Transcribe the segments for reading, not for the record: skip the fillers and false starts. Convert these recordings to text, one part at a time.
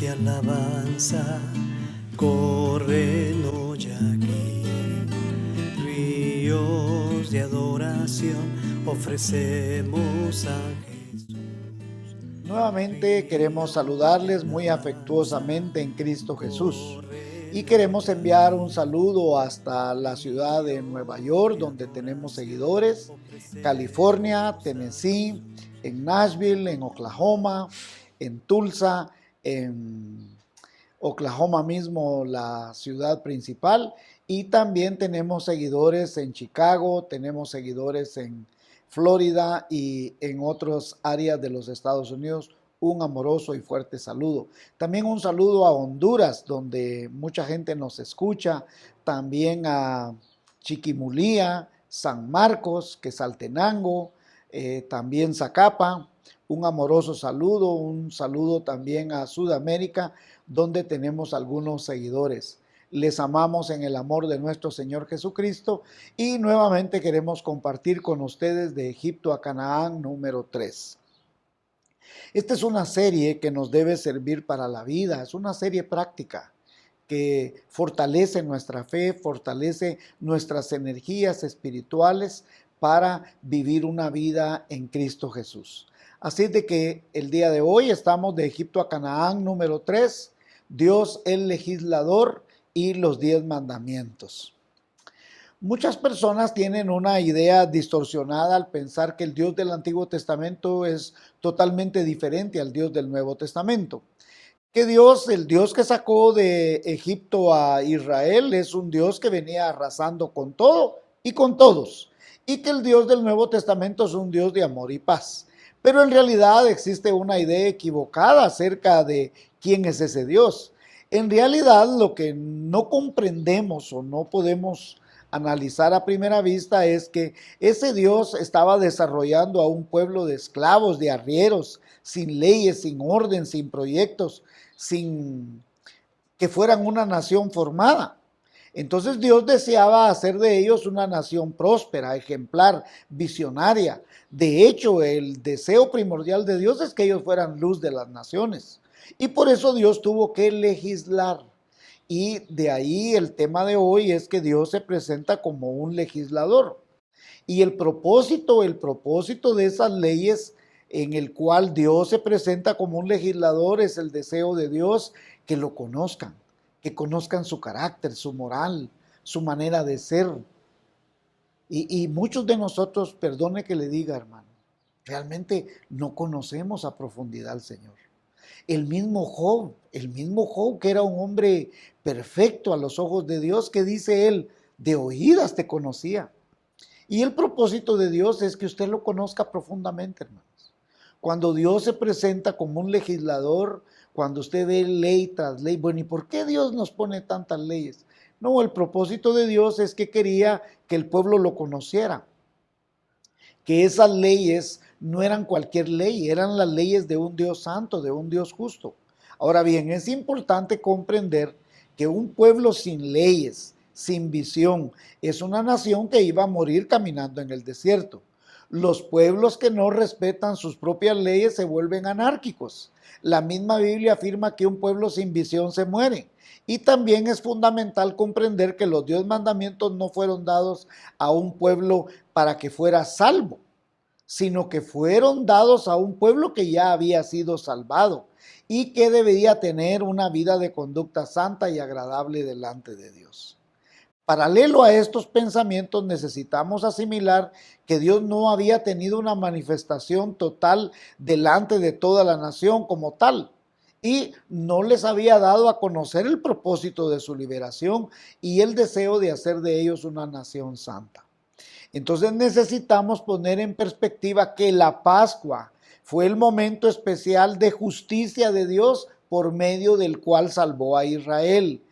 de alabanza corren hoy aquí, ríos de adoración ofrecemos a Jesús. Nuevamente queremos saludarles muy afectuosamente en Cristo Jesús y queremos enviar un saludo hasta la ciudad de Nueva York, donde tenemos seguidores, California, Tennessee, en Nashville, en Oklahoma, en Tulsa, en Oklahoma mismo, la ciudad principal, y también tenemos seguidores en Chicago, tenemos seguidores en Florida y en otras áreas de los Estados Unidos. Un amoroso y fuerte saludo. También un saludo a Honduras, donde mucha gente nos escucha, también a Chiquimulía, San Marcos, Quetzaltenango, también Zacapa. Un amoroso saludo, un saludo también a Sudamérica, donde tenemos algunos seguidores. Les amamos en el amor de nuestro Señor Jesucristo y nuevamente queremos compartir con ustedes de Egipto a Canaán número 3. Esta es una serie que nos debe servir para la vida, es una serie práctica que fortalece nuestra fe, fortalece nuestras energías espirituales para vivir una vida en Cristo Jesús. Así de que el día de hoy estamos de Egipto a Canaán número 3, Dios el legislador y los 10 mandamientos. Muchas personas tienen una idea distorsionada al pensar que el Dios del Antiguo Testamento es totalmente diferente al Dios del Nuevo Testamento. Que Dios, el Dios que sacó de Egipto a Israel, es un Dios que venía arrasando con todo y con todos. Y que el Dios del Nuevo Testamento es un Dios de amor y paz. Pero en realidad existe una idea equivocada acerca de quién es ese Dios. En realidad lo que no comprendemos o no podemos analizar a primera vista es que ese Dios estaba desarrollando a un pueblo de esclavos, de arrieros, sin leyes, sin orden, sin proyectos, sin que fueran una nación formada. Entonces Dios deseaba hacer de ellos una nación próspera, ejemplar, visionaria. De hecho, el deseo primordial de Dios es que ellos fueran luz de las naciones. Y por eso Dios tuvo que legislar. Y de ahí el tema de hoy es que Dios se presenta como un legislador. Y el propósito de esas leyes en el cual Dios se presenta como un legislador es el deseo de Dios que lo conozcan, que conozcan su carácter, su moral, su manera de ser. Y muchos de nosotros, perdone que le diga, hermano, realmente no conocemos a profundidad al Señor. El mismo Job que era un hombre perfecto a los ojos de Dios, que dice él, de oídas te conocía. Y el propósito de Dios es que usted lo conozca profundamente, hermanos. Cuando Dios se presenta como un legislador, cuando usted ve ley tras ley, bueno, ¿y por qué Dios nos pone tantas leyes? No, el propósito de Dios es que quería que el pueblo lo conociera, que esas leyes no eran cualquier ley, eran las leyes de un Dios santo, de un Dios justo. Ahora bien, es importante comprender que un pueblo sin leyes, sin visión, es una nación que iba a morir caminando en el desierto. Los pueblos que no respetan sus propias leyes se vuelven anárquicos. La misma Biblia afirma que un pueblo sin visión se muere. Y también es fundamental comprender que los 10 mandamientos no fueron dados a un pueblo para que fuera salvo, sino que fueron dados a un pueblo que ya había sido salvado y que debería tener una vida de conducta santa y agradable delante de Dios. Paralelo a estos pensamientos, necesitamos asimilar que Dios no había tenido una manifestación total delante de toda la nación como tal, y no les había dado a conocer el propósito de su liberación y el deseo de hacer de ellos una nación santa. Entonces necesitamos poner en perspectiva que la Pascua fue el momento especial de justicia de Dios por medio del cual salvó a Israel.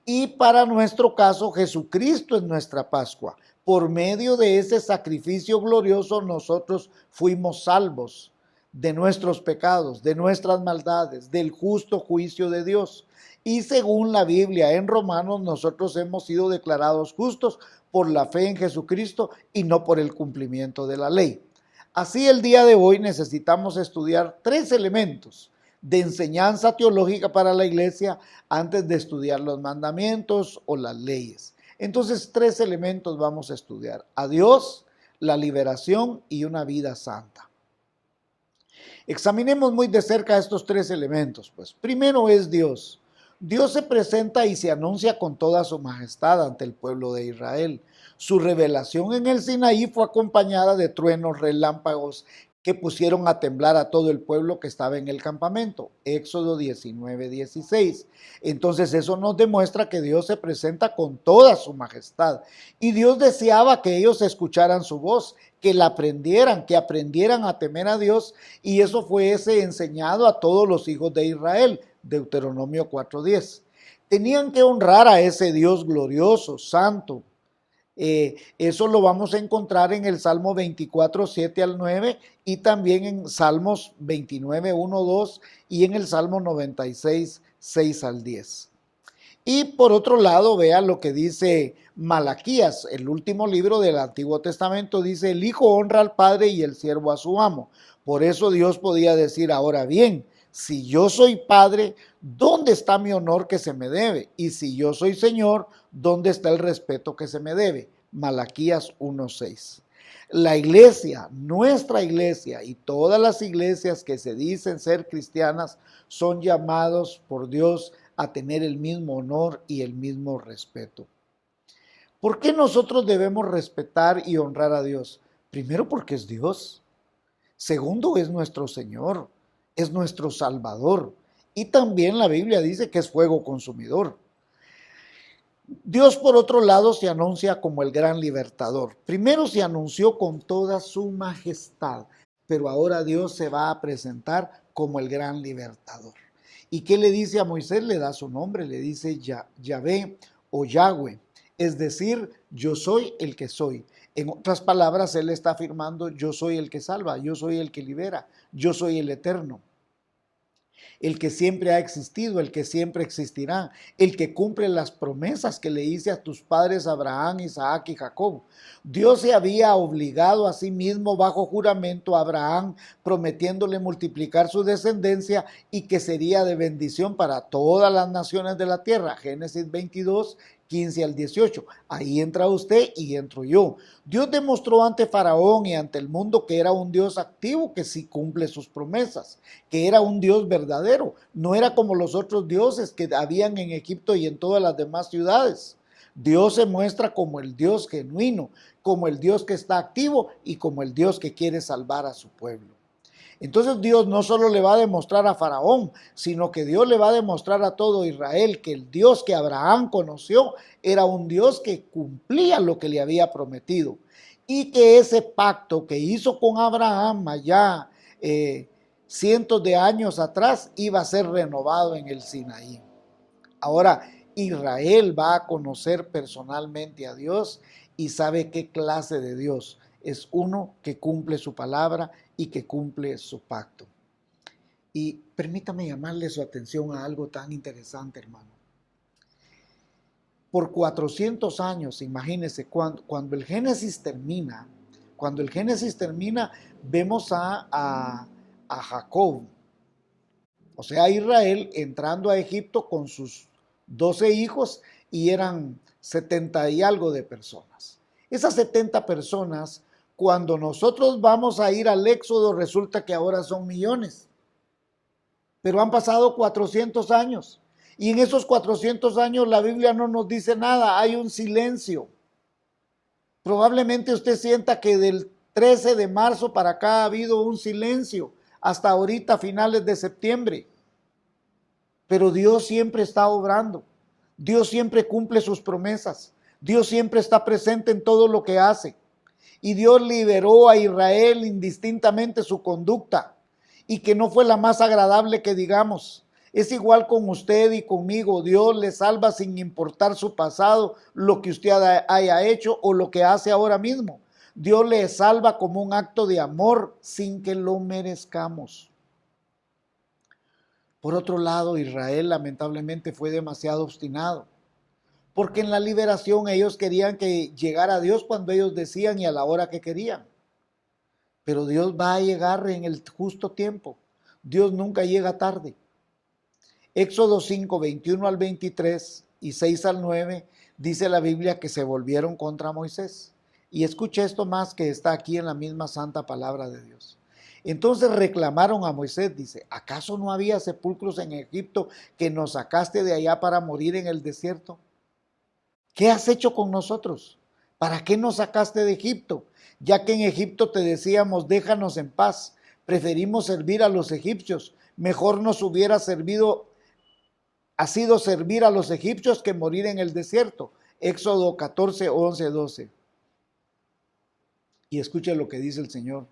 Y para nuestro caso, Jesucristo es nuestra Pascua. Por medio de ese sacrificio glorioso nosotros fuimos salvos de nuestros pecados, de nuestras maldades, del justo juicio de Dios. Y según la Biblia en Romanos, nosotros hemos sido declarados justos por la fe en Jesucristo y no por el cumplimiento de la ley. Así el día de hoy necesitamos estudiar 3 elementos de enseñanza teológica para la iglesia antes de estudiar los mandamientos o las leyes. Entonces, 3 elementos vamos a estudiar: a Dios, la liberación y una vida santa. Examinemos muy de cerca estos 3 elementos. Pues primero es Dios. Dios se presenta y se anuncia con toda su majestad ante el pueblo de Israel. Su revelación en el Sinaí fue acompañada de truenos, relámpagos que pusieron a temblar a todo el pueblo que estaba en el campamento. Éxodo 19:16. Entonces eso nos demuestra que Dios se presenta con toda su majestad. Y Dios deseaba que ellos escucharan su voz, que la aprendieran, que aprendieran a temer a Dios. Y eso fue enseñado a todos los hijos de Israel. Deuteronomio 4:10. Tenían que honrar a ese Dios glorioso, santo. Eso lo vamos a encontrar en el Salmo 24, 7 al 9 y también en Salmos 29, 1, 2 y en el Salmo 96, 6 al 10. Y por otro lado, vea lo que dice Malaquías, el último libro del Antiguo Testamento. Dice: el hijo honra al padre y el siervo a su amo. Por eso Dios podía decir: ahora bien, si yo soy padre, ¿dónde está mi honor que se me debe? Y si yo soy señor, ¿dónde está el respeto que se me debe? Malaquías 1:6. La iglesia, nuestra iglesia y todas las iglesias que se dicen ser cristianas son llamados por Dios a tener el mismo honor y el mismo respeto. ¿Por qué nosotros debemos respetar y honrar a Dios? Primero, porque es Dios. Segundo, es nuestro Señor, es nuestro Salvador. Y también la Biblia dice que es fuego consumidor. Dios, por otro lado, se anuncia como el gran libertador. Primero se anunció con toda su majestad, pero ahora Dios se va a presentar como el gran libertador. ¿Y qué le dice a Moisés? Le da su nombre, le dice Yahvé o Yahweh, es decir, yo soy el que soy. En otras palabras, él está afirmando: yo soy el que salva, yo soy el que libera, yo soy el eterno, el que siempre ha existido, el que siempre existirá, el que cumple las promesas que le hice a tus padres Abraham, Isaac y Jacob. Dios se había obligado a sí mismo bajo juramento a Abraham, prometiéndole multiplicar su descendencia y que sería de bendición para todas las naciones de la tierra. Génesis 22, 15 al 18. Ahí entra usted y entro yo. Dios demostró ante Faraón y ante el mundo que era un Dios activo, que sí cumple sus promesas, que era un Dios verdadero. No era como los otros dioses que habían en Egipto y en todas las demás ciudades. Dios se muestra como el Dios genuino, como el Dios que está activo y como el Dios que quiere salvar a su pueblo. Entonces Dios no solo le va a demostrar a Faraón, sino que Dios le va a demostrar a todo Israel que el Dios que Abraham conoció era un Dios que cumplía lo que le había prometido. Y que ese pacto que hizo con Abraham allá cientos de años atrás iba a ser renovado en el Sinaí. Ahora Israel va a conocer personalmente a Dios y sabe qué clase de Dios. Es uno que cumple su palabra y que cumple su pacto. Y permítame llamarle su atención a algo tan interesante, hermano. Por 400 años, imagínense, cuando el Génesis termina, vemos a Jacob, o sea, a Israel entrando a Egipto con sus 12 hijos y eran 70 y algo de personas. Esas 70 personas, cuando nosotros vamos a ir al Éxodo, resulta que ahora son millones. Pero han pasado 400 años. Y en esos 400 años la Biblia no nos dice nada, hay un silencio. Probablemente usted sienta que del 13 de marzo para acá ha habido un silencio, hasta ahorita finales de septiembre. Pero Dios siempre está obrando. Dios siempre cumple sus promesas. Dios siempre está presente en todo lo que hace. Y Dios liberó a Israel indistintamente su conducta, y que no fue la más agradable que digamos. Es igual con usted y conmigo. Dios le salva sin importar su pasado, lo que usted haya hecho o lo que hace ahora mismo. Dios le salva como un acto de amor sin que lo merezcamos. Por otro lado, Israel lamentablemente fue demasiado obstinado, porque en la liberación ellos querían que llegara a Dios cuando ellos decían y a la hora que querían. Pero Dios va a llegar en el justo tiempo. Dios nunca llega tarde. Éxodo 5, 21 al 23 y 6 al 9, dice la Biblia que se volvieron contra Moisés. Y escuche esto más que está aquí en la misma santa palabra de Dios. Entonces reclamaron a Moisés, dice, ¿acaso no había sepulcros en Egipto que nos sacaste de allá para morir en el desierto? ¿Qué has hecho con nosotros? ¿Para qué nos sacaste de Egipto? Ya que en Egipto te decíamos, déjanos en paz, preferimos servir a los egipcios, mejor nos hubiera sido servir a los egipcios que morir en el desierto. Éxodo 14, 11, 12. Y escucha lo que dice el Señor.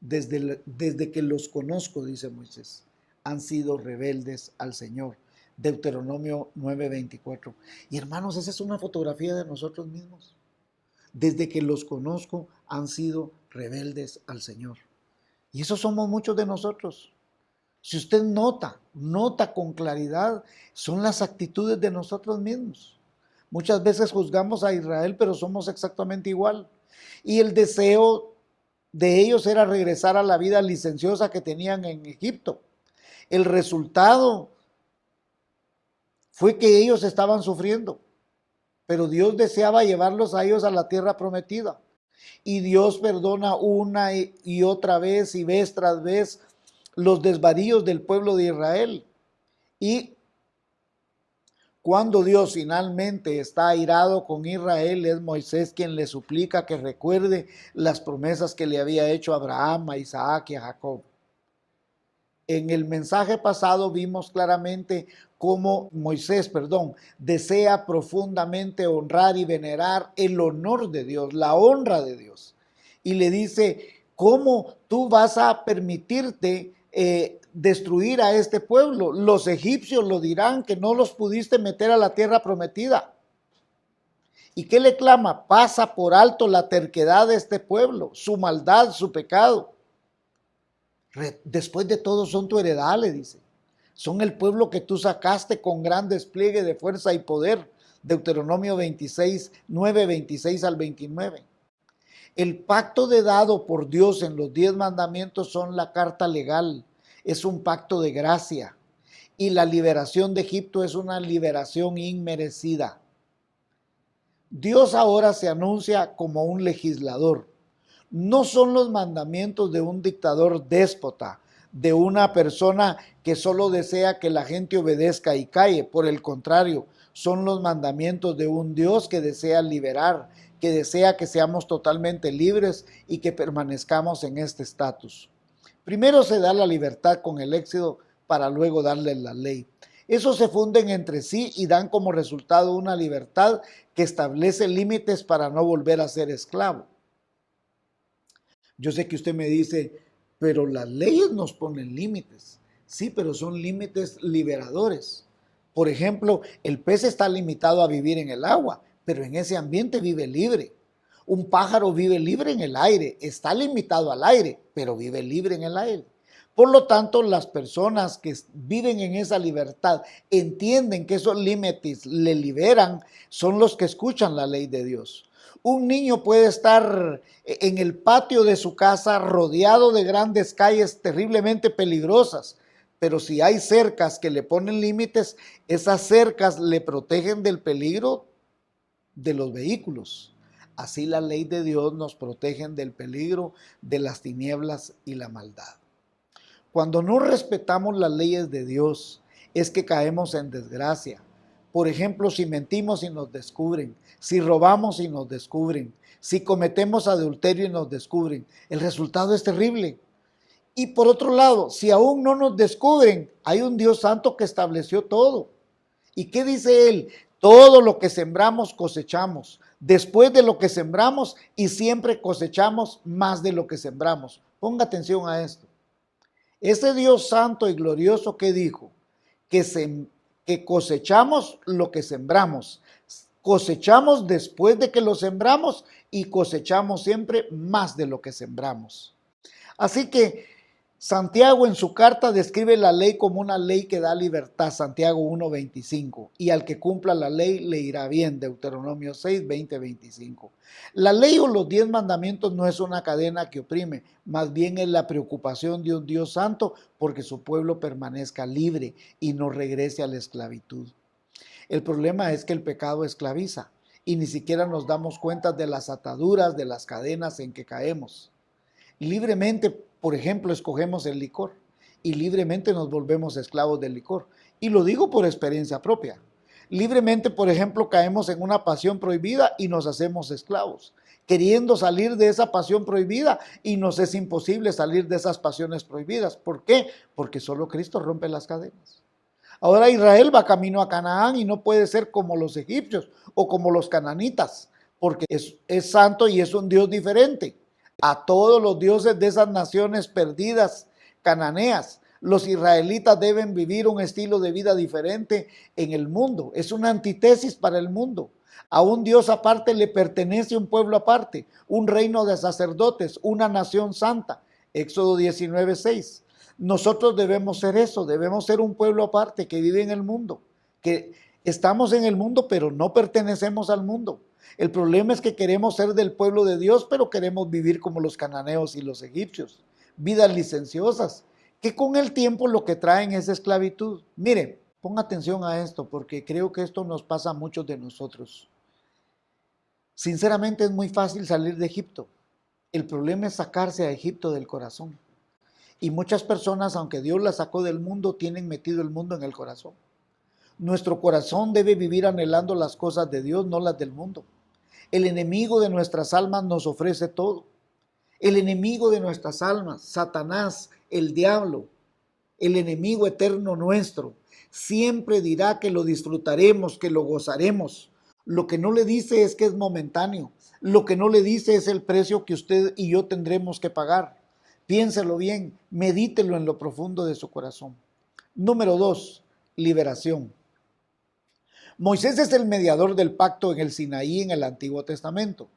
Desde que los conozco, dice Moisés, han sido rebeldes al Señor. Deuteronomio 9, 24. Y hermanos, esa es una fotografía de nosotros mismos. Desde que los conozco, han sido rebeldes al Señor. Y eso somos muchos de nosotros. Si usted nota con claridad, son las actitudes de nosotros mismos. Muchas veces juzgamos a Israel, pero somos exactamente igual. Y el deseo de ellos era regresar a la vida licenciosa que tenían en Egipto. El resultado fue que ellos estaban sufriendo, pero Dios deseaba llevarlos a ellos a la tierra prometida. Y Dios perdona una y otra vez y vez tras vez los desvaríos del pueblo de Israel. Y cuando Dios finalmente está airado con Israel, es Moisés quien le suplica que recuerde las promesas que le había hecho a Abraham, a Isaac y a Jacob. En el mensaje pasado vimos claramente cómo Moisés, desea profundamente honrar y venerar el honor de Dios, la honra de Dios. Y le dice, ¿cómo tú vas a permitirte destruir a este pueblo? Los egipcios lo dirán que no los pudiste meter a la tierra prometida. ¿Y qué le clama? Pasa por alto la terquedad de este pueblo, su maldad, su pecado. Después de todo son tu heredad, le dice. Son el pueblo que tú sacaste con gran despliegue de fuerza y poder. Deuteronomio 26, 9, 26 al 29. El pacto dado por Dios en los 10 mandamientos son la carta legal. Es un pacto de gracia. Y la liberación de Egipto es una liberación inmerecida. Dios ahora se anuncia como un legislador. No son los mandamientos de un dictador déspota, de una persona que solo desea que la gente obedezca y calle. Por el contrario, son los mandamientos de un Dios que desea liberar, que desea que seamos totalmente libres y que permanezcamos en este estatus. Primero se da la libertad con el Éxodo para luego darle la ley. Esos se funden entre sí y dan como resultado una libertad que establece límites para no volver a ser esclavo. Yo sé que usted me dice, pero las leyes nos ponen límites. Sí, pero son límites liberadores. Por ejemplo, el pez está limitado a vivir en el agua, pero en ese ambiente vive libre. Un pájaro vive libre en el aire, está limitado al aire, pero vive libre en el aire. Por lo tanto, las personas que viven en esa libertad entienden que esos límites le liberan, son los que escuchan la ley de Dios. Un niño puede estar en el patio de su casa rodeado de grandes calles terriblemente peligrosas, pero si hay cercas que le ponen límites, esas cercas le protegen del peligro de los vehículos. Así la ley de Dios nos protege del peligro de las tinieblas y la maldad. Cuando no respetamos las leyes de Dios, es que caemos en desgracia. Por ejemplo, si mentimos y nos descubren, si robamos y nos descubren, si cometemos adulterio y nos descubren, el resultado es terrible. Y por otro lado, si aún no nos descubren, hay un Dios santo que estableció todo. ¿Y qué dice Él? Todo lo que sembramos cosechamos. Después de lo que sembramos y siempre cosechamos más de lo que sembramos. Ponga atención a esto. Ese Dios santo y glorioso que dijo que cosechamos lo que sembramos. Cosechamos después de que lo sembramos y cosechamos siempre más de lo que sembramos. Así que Santiago en su carta describe la ley como una ley que da libertad, Santiago 1:25, y al que cumpla la ley le irá bien, Deuteronomio 6:20-25. La ley o los 10 mandamientos no es una cadena que oprime, más bien es la preocupación de un Dios santo porque su pueblo permanezca libre y no regrese a la esclavitud. El problema es que el pecado esclaviza y ni siquiera nos damos cuenta de las ataduras, de las cadenas en que caemos. Libremente, por ejemplo, escogemos el licor y libremente nos volvemos esclavos del licor. Y lo digo por experiencia propia. Libremente, por ejemplo, caemos en una pasión prohibida y nos hacemos esclavos, queriendo salir de esa pasión prohibida y nos es imposible salir de esas pasiones prohibidas. ¿Por qué? Porque solo Cristo rompe las cadenas. Ahora Israel va camino a Canaán y no puede ser como los egipcios o como los cananitas, porque es santo y es un Dios diferente a todos los dioses de esas naciones perdidas cananeas. Los israelitas deben vivir un estilo de vida diferente en el mundo. Es una antítesis para el mundo. A un Dios aparte le pertenece un pueblo aparte, un reino de sacerdotes, una nación santa. Éxodo 19:6. Nosotros debemos ser eso, debemos ser un pueblo aparte que vive en el mundo, que estamos en el mundo pero no pertenecemos al mundo. El problema es que queremos ser del pueblo de Dios, pero queremos vivir como los cananeos y los egipcios, vidas licenciosas, que con el tiempo lo que traen es esclavitud. Mire, ponga atención a esto, porque creo que esto nos pasa a muchos de nosotros. Sinceramente es muy fácil salir de Egipto. El problema es sacarse a Egipto del corazón. Y muchas personas, aunque Dios las sacó del mundo, tienen metido el mundo en el corazón. Nuestro corazón debe vivir anhelando las cosas de Dios, no las del mundo. El enemigo de nuestras almas nos ofrece todo. El enemigo de nuestras almas, Satanás, el diablo, el enemigo eterno nuestro, siempre dirá que lo disfrutaremos, que lo gozaremos. Lo que no le dice es que es momentáneo. Lo que no le dice es el precio que usted y yo tendremos que pagar. Piénselo bien, medítelo en lo profundo de su corazón. Número 2, liberación. Moisés es el mediador del pacto en el Sinaí en el Antiguo Testamento.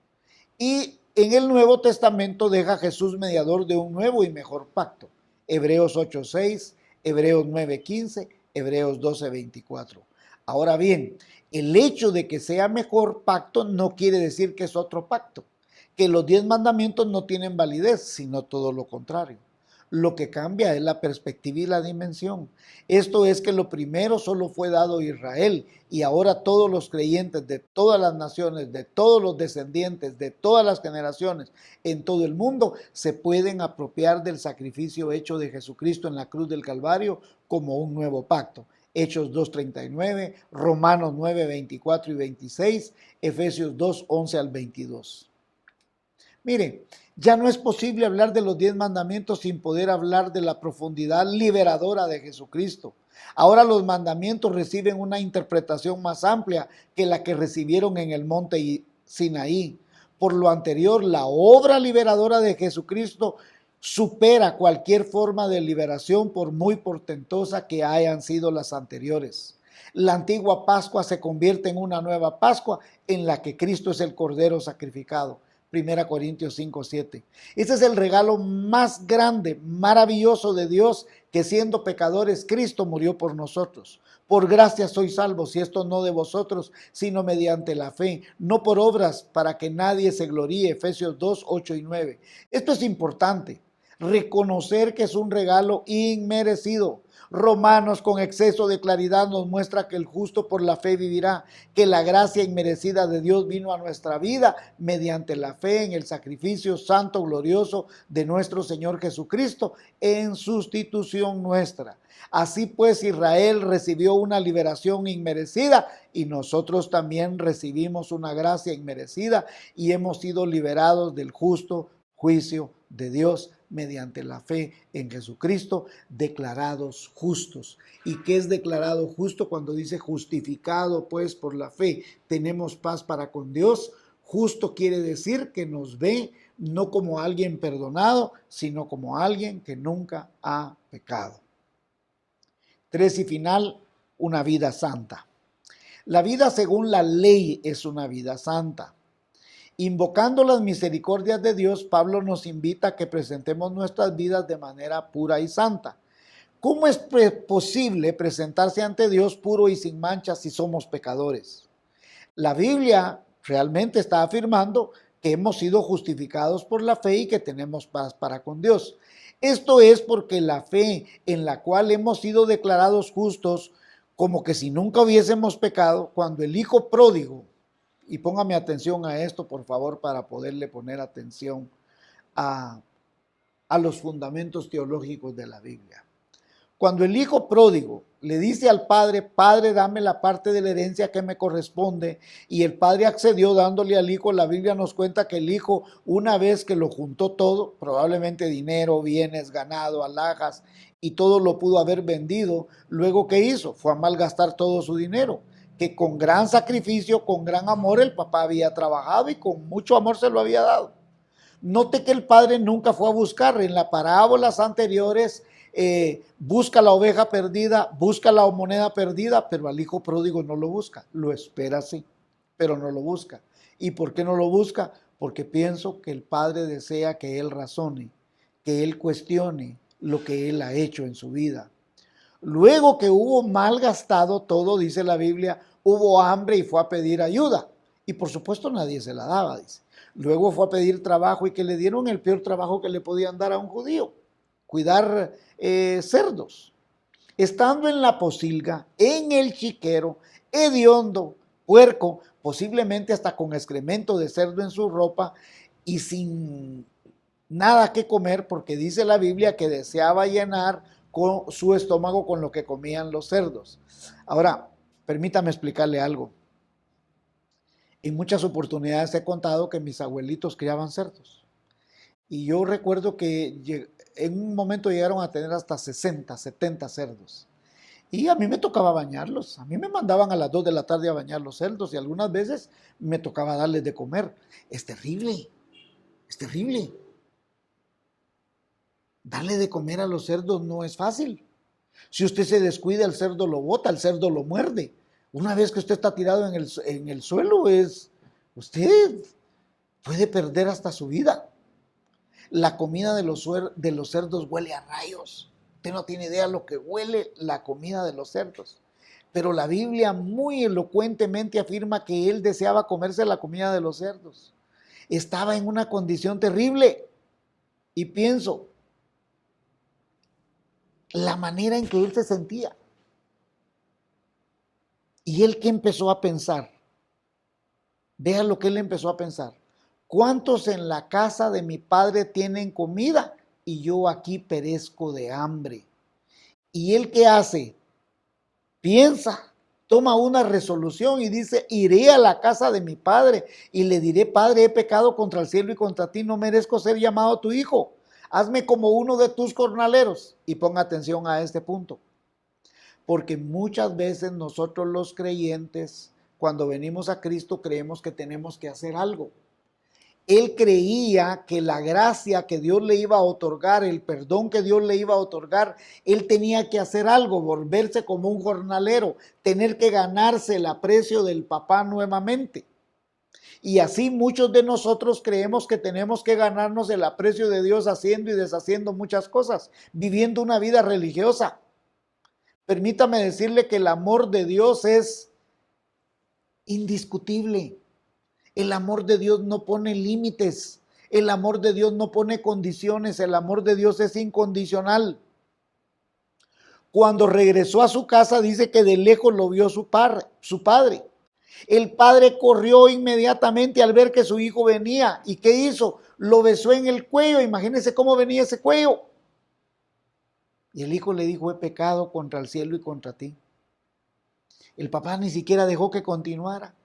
Y en el Nuevo Testamento deja Jesús mediador de un nuevo y mejor pacto. Hebreos 8:6, Hebreos 9:15, Hebreos 12:24. Ahora bien, el hecho de que sea mejor pacto no quiere decir que es otro pacto, que los 10 mandamientos no tienen validez, sino todo lo contrario. Lo que cambia es la perspectiva y la dimensión. Esto es que lo primero solo fue dado a Israel y ahora todos los creyentes de todas las naciones, de todos los descendientes, de todas las generaciones en todo el mundo se pueden apropiar del sacrificio hecho de Jesucristo en la cruz del Calvario como un nuevo pacto. Hechos 2:39, Romanos 9:24 y 26, Efesios 2:11-22. Mire, ya no es posible hablar de los 10 mandamientos sin poder hablar de la profundidad liberadora de Jesucristo. Ahora los mandamientos reciben una interpretación más amplia que la que recibieron en el monte Sinaí. Por lo anterior, la obra liberadora de Jesucristo supera cualquier forma de liberación, por muy portentosa que hayan sido las anteriores. La antigua Pascua se convierte en una nueva Pascua en la que Cristo es el Cordero sacrificado. 1 Corintios 5:7. Ese es el regalo más grande, maravilloso de Dios, que siendo pecadores, Cristo murió por nosotros. Por gracia sois salvos, y esto no de vosotros, sino mediante la fe, no por obras, para que nadie se gloríe. Efesios 2:8 y 9. Esto es importante, reconocer que es un regalo inmerecido. Romanos con exceso de claridad nos muestra que el justo por la fe vivirá, que la gracia inmerecida de Dios vino a nuestra vida mediante la fe en el sacrificio santo, glorioso de nuestro Señor Jesucristo en sustitución nuestra. Así pues, Israel recibió una liberación inmerecida y nosotros también recibimos una gracia inmerecida y hemos sido liberados del justo juicio de Dios mediante la fe en Jesucristo, declarados justos. ¿Y qué es declarado justo? Cuando dice justificado pues por la fe, tenemos paz para con Dios. Justo quiere decir que nos ve no como alguien perdonado, sino como alguien que nunca ha pecado. 3 y final, una vida santa. La vida según la ley es una vida santa. Invocando las misericordias de Dios, Pablo nos invita a que presentemos nuestras vidas de manera pura y santa. ¿Cómo es posible presentarse ante Dios puro y sin mancha si somos pecadores? La Biblia realmente está afirmando que hemos sido justificados por la fe y que tenemos paz para con Dios. Esto es porque la fe en la cual hemos sido declarados justos, como que si nunca hubiésemos pecado, cuando el Hijo pródigo, y póngame atención a esto por favor para poderle poner atención a los fundamentos teológicos de la Biblia. Cuando el hijo pródigo le dice al padre, padre, dame la parte de la herencia que me corresponde, y el padre accedió dándole al hijo, la Biblia nos cuenta que el hijo, una vez que lo juntó todo, probablemente dinero, bienes, ganado, alhajas, y todo lo pudo haber vendido, luego ¿qué hizo? Fue a malgastar todo su dinero, que con gran sacrificio, con gran amor, el papá había trabajado y con mucho amor se lo había dado. Note que el padre nunca fue a buscar. En las parábolas anteriores busca la oveja perdida, busca la moneda perdida, pero al hijo pródigo no lo busca, lo espera sí, pero no lo busca. ¿Y por qué no lo busca? Porque pienso que el padre desea que él razone, que él cuestione lo que él ha hecho en su vida. Luego que hubo malgastado todo, dice la Biblia, hubo hambre y fue a pedir ayuda. Y por supuesto nadie se la daba, dice. Luego fue a pedir trabajo y que le dieron el peor trabajo que le podían dar a un judío, cuidar cerdos. Estando en la posilga, en el chiquero, hediondo, puerco, posiblemente hasta con excremento de cerdo en su ropa y sin nada que comer, porque dice la Biblia que deseaba llenar con su estómago con lo que comían los cerdos. Ahora, permítame explicarle algo. En muchas oportunidades he contado que mis abuelitos criaban cerdos. Y yo recuerdo que en un momento llegaron a tener hasta 60, 70 cerdos. Y a mí me tocaba bañarlos. A mí me mandaban a las 2 de la tarde a bañar los cerdos y algunas veces me tocaba darles de comer. Es terrible, es terrible. Darle de comer a los cerdos no es fácil. Si usted se descuida, el cerdo lo bota, el cerdo lo muerde. Una vez que usted está tirado en el suelo, usted puede perder hasta su vida. La comida de los cerdos huele a rayos. Usted no tiene idea lo que huele la comida de los cerdos. Pero la Biblia muy elocuentemente afirma que él deseaba comerse la comida de los cerdos. Estaba en una condición terrible. Y pienso, la manera en que él se sentía. ¿Y él qué empezó a pensar? Vea lo que él empezó a pensar. ¿Cuántos en la casa de mi padre tienen comida y yo aquí perezco de hambre? ¿Y él qué hace? Piensa, toma una resolución y dice, iré a la casa de mi padre y le diré, Padre, he pecado contra el cielo y contra ti, no merezco ser llamado tu hijo. Hazme como uno de tus jornaleros. Y ponga atención a este punto. Porque muchas veces nosotros los creyentes, cuando venimos a Cristo, creemos que tenemos que hacer algo. Él creía que la gracia que Dios le iba a otorgar, el perdón que Dios le iba a otorgar, él tenía que hacer algo, volverse como un jornalero, tener que ganarse el aprecio del papá nuevamente. Y así muchos de nosotros creemos que tenemos que ganarnos el aprecio de Dios haciendo y deshaciendo muchas cosas, viviendo una vida religiosa. Permítame decirle que el amor de Dios es indiscutible. El amor de Dios no pone límites. El amor de Dios no pone condiciones. El amor de Dios es incondicional. Cuando regresó a su casa, dice que de lejos lo vio su padre. El padre corrió inmediatamente al ver que su hijo venía. ¿Y qué hizo? Lo besó en el cuello. Imagínense cómo venía ese cuello. Y el hijo le dijo, he pecado contra el cielo y contra ti. El papá ni siquiera dejó que continuara.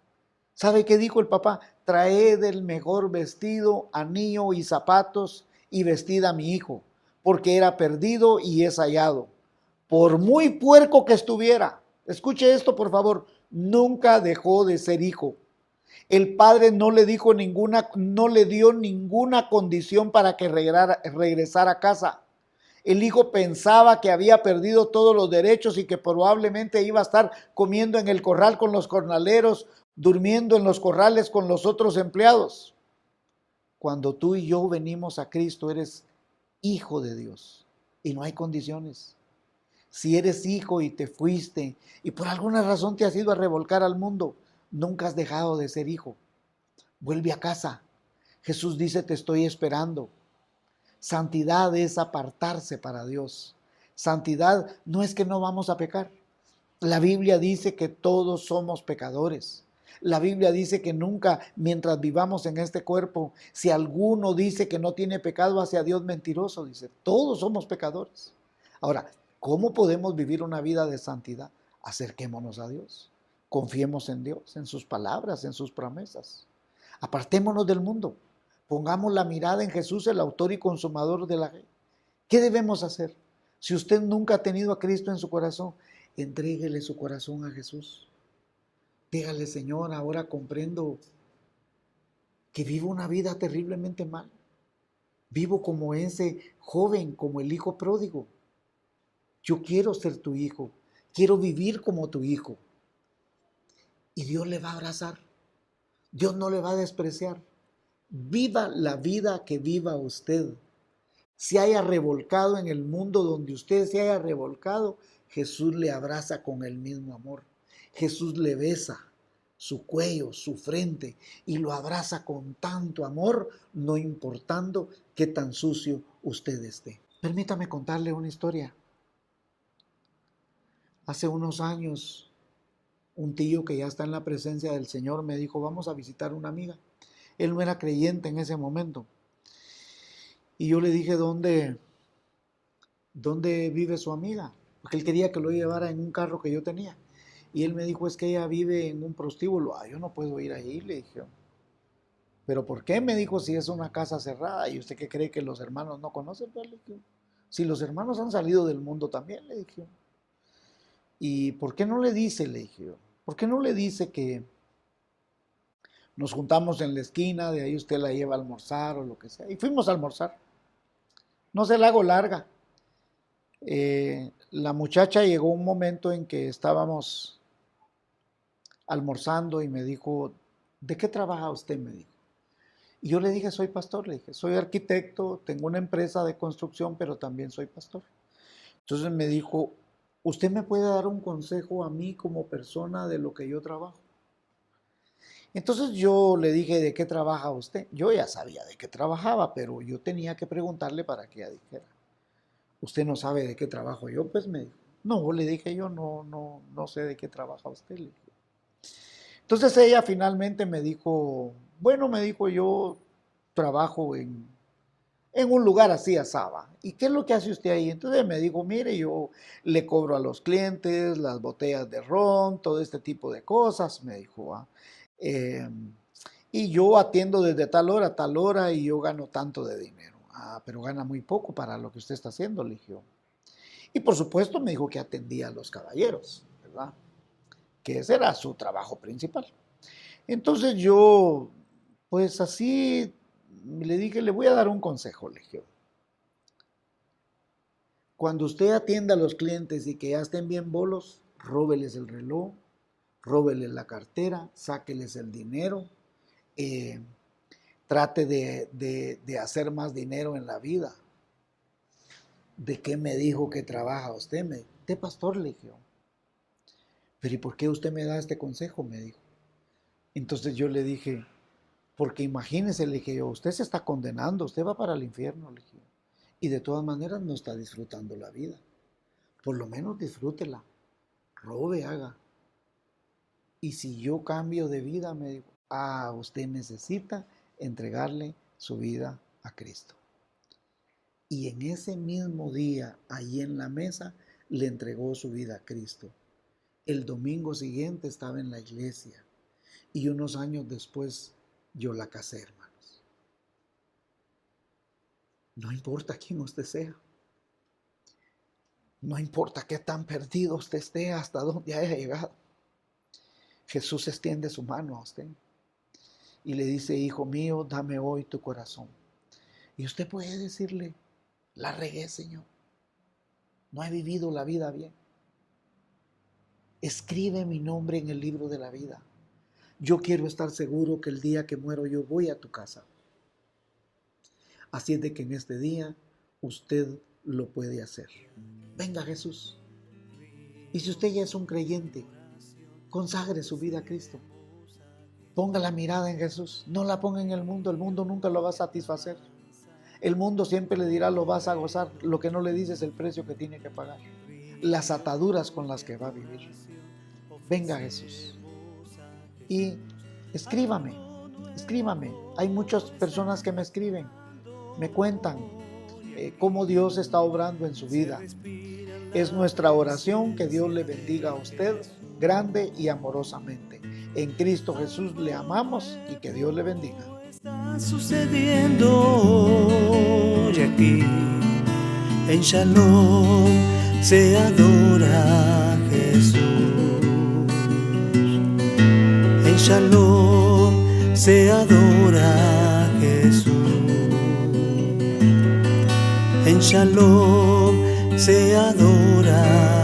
¿Sabe qué dijo el papá? Traed el mejor vestido, anillo y zapatos y vestid a mi hijo, porque era perdido y es hallado. Por muy puerco que estuviera, escuche esto por favor, nunca dejó de ser hijo. El padre no le dio ninguna condición para que regresara a casa. El hijo pensaba que había perdido todos los derechos y que probablemente iba a estar comiendo en el corral con los jornaleros, durmiendo en los corrales con los otros empleados. Cuando tú y yo venimos a Cristo, eres hijo de Dios y no hay condiciones. Si eres hijo y te fuiste y por alguna razón te has ido a revolcar al mundo, nunca has dejado de ser hijo. Vuelve a casa. Jesús dice, te estoy esperando. Santidad es apartarse para Dios. Santidad no es que no vamos a pecar. La Biblia dice que todos somos pecadores. La Biblia dice que nunca, mientras vivamos en este cuerpo, si alguno dice que no tiene pecado hacia Dios, mentiroso, dice, todos somos pecadores. Ahora, ¿cómo podemos vivir una vida de santidad? Acerquémonos a Dios. Confiemos en Dios, en sus palabras, en sus promesas. Apartémonos del mundo. Pongamos la mirada en Jesús, el autor y consumador de la fe. ¿Qué debemos hacer? Si usted nunca ha tenido a Cristo en su corazón, entréguele su corazón a Jesús. Dígale, Señor, ahora comprendo que vivo una vida terriblemente mal. Vivo como ese joven, como el hijo pródigo. Yo quiero ser tu hijo. Quiero vivir como tu hijo. Y Dios le va a abrazar. Dios no le va a despreciar. Viva la vida que viva usted. Se haya revolcado en el mundo donde usted se haya revolcado, Jesús le abraza con el mismo amor. Jesús le besa su cuello, su frente y lo abraza con tanto amor, no importando qué tan sucio usted esté. Permítame contarle una historia. Hace unos años, un tío que ya está en la presencia del Señor me dijo, vamos a visitar una amiga. Él no era creyente en ese momento. Y yo le dije, ¿dónde vive su amiga? Porque él quería que lo llevara en un carro que yo tenía. Y él me dijo, es que ella vive en un prostíbulo. Yo no puedo ir ahí, le dije. ¿Pero por qué? Me dijo, si es una casa cerrada. ¿Y usted qué cree que los hermanos no conocen? Pues, le dije, si los hermanos han salido del mundo también, le dije. ¿Y por qué no le dice? Le dije. ¿Por qué no le dice que nos juntamos en la esquina, de ahí usted la lleva a almorzar o lo que sea? Y fuimos a almorzar. No se la hago larga. La muchacha llegó un momento en que estábamos almorzando y me dijo, ¿de qué trabaja usted? Me dijo. Y yo le dije, soy pastor, le dije, soy arquitecto, tengo una empresa de construcción, pero también soy pastor. Entonces me dijo, ¿usted me puede dar un consejo a mí como persona de lo que yo trabajo? Entonces yo le dije, ¿de qué trabaja usted? Yo ya sabía de qué trabajaba, pero yo tenía que preguntarle para que ella dijera. ¿Usted no sabe de qué trabajo yo? Pues me dijo. No, le dije yo, no sé de qué trabaja usted. Le dije. Entonces ella finalmente me dijo, bueno, me dijo, yo trabajo en un lugar así asaba. ¿Y qué es lo que hace usted ahí? Entonces me dijo, mire, yo le cobro a los clientes las botellas de ron, todo este tipo de cosas, me dijo. Y yo atiendo desde tal hora a tal hora y yo gano tanto de dinero. Pero gana muy poco para lo que usted está haciendo, le dije. Y por supuesto me dijo que atendía a los caballeros, ¿verdad? Que ese era su trabajo principal. Entonces yo, pues así, le dije, le voy a dar un consejo, le dije. Cuando usted atienda a los clientes y que ya estén bien bolos, róbeles el reloj, róbeles la cartera, sáqueles el dinero, trate de hacer más dinero en la vida. ¿De qué me dijo que trabaja usted? De pastor, le dije. ¿Pero y por qué usted me da este consejo? Me dijo. Entonces yo le dije, porque imagínese, le dije yo, usted se está condenando, usted va para el infierno, le dije. Y de todas maneras no está disfrutando la vida. Por lo menos disfrútela, robe, haga. Y si yo cambio de vida, me dijo, usted necesita entregarle su vida a Cristo. Y en ese mismo día, ahí en la mesa, le entregó su vida a Cristo. El domingo siguiente estaba en la iglesia y unos años después yo la casé, hermanos. No importa quién usted sea. No importa qué tan perdido usted esté, hasta dónde haya llegado. Jesús extiende su mano a usted y le dice, hijo mío, dame hoy tu corazón. Y usted puede decirle, la regué, Señor. No he vivido la vida bien. Escribe mi nombre en el libro de la vida. Yo quiero estar seguro que el día que muero yo voy a tu casa. Así es de que en este día usted lo puede hacer. Venga Jesús. Y si usted ya es un creyente, consagre su vida a Cristo. Ponga la mirada en Jesús. No la ponga en el mundo nunca lo va a satisfacer. El mundo siempre le dirá lo vas a gozar. Lo que no le dice es el precio que tiene que pagar. Las ataduras con las que va a vivir. Venga Jesús. Y escríbame. Hay muchas personas que me escriben, me cuentan cómo Dios está obrando en su vida. Es nuestra oración que Dios le bendiga a usted grande y amorosamente. En Cristo Jesús le amamos y que Dios le bendiga. Está sucediendo hoy aquí, en Shalom se adora a Jesús. En Shalom se adora a Jesús. En Shalom se adora